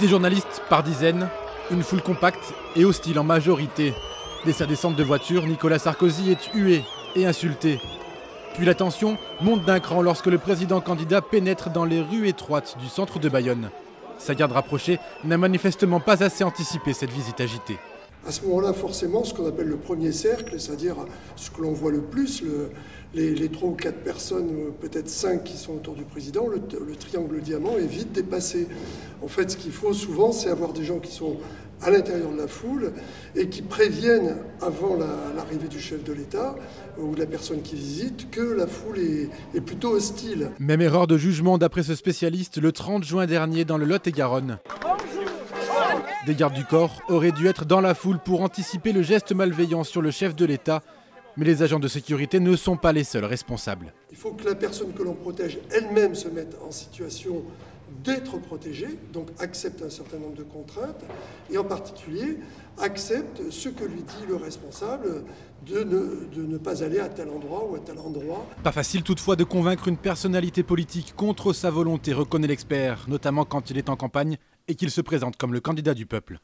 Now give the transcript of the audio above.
Des journalistes par dizaines, une foule compacte et hostile en majorité. Dès sa descente de voiture, Nicolas Sarkozy est hué et insulté. Puis la tension monte d'un cran lorsque le président candidat pénètre dans les rues étroites du centre de Bayonne. Sa garde rapprochée n'a manifestement pas assez anticipé cette visite agitée. À ce moment-là, forcément, ce qu'on appelle le premier cercle, c'est-à-dire ce que l'on voit le plus, les 3 ou 4 personnes, peut-être 5 qui sont autour du président, le triangle diamant est vite dépassé. En fait, ce qu'il faut souvent, c'est avoir des gens qui sont à l'intérieur de la foule et qui préviennent avant l'arrivée du chef de l'État ou de la personne qui visite que la foule est plutôt hostile. Même erreur de jugement d'après ce spécialiste le 30 juin dernier dans le Lot-et-Garonne. Des gardes du corps auraient dû être dans la foule pour anticiper le geste malveillant sur le chef de l'État, mais les agents de sécurité ne sont pas les seuls responsables. Il faut que la personne que l'on protège elle-même se mette en situation d'être protégée, donc accepte un certain nombre de contraintes, et en particulier accepte ce que lui dit le responsable de ne pas aller à tel endroit ou à tel endroit. Pas facile toutefois de convaincre une personnalité politique contre sa volonté, reconnaît l'expert, notamment quand il est en campagne et qu'il se présente comme le candidat du peuple.